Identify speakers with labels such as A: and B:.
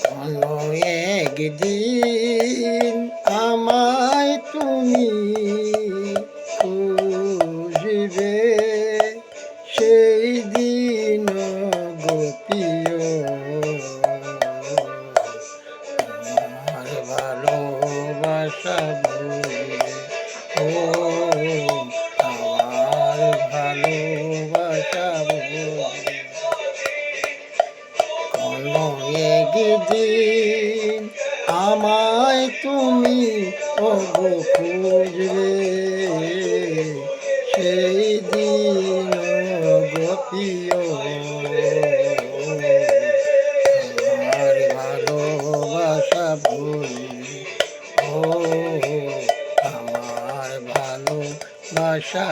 A: কোনো একদিন আমায় তুমি খুঁজবে, সেই দিন গো প্রিয় আমার ভালোবাসা ভুলবে। ও আমার ভালোবাসা ভুলবে। কোনো একদিন আমায় তুমি ওগো খুঁজবে, সেই দিন গো প্রিয় আমার ভালোবাসা ভুলবে। ও আমার ভালোবাসা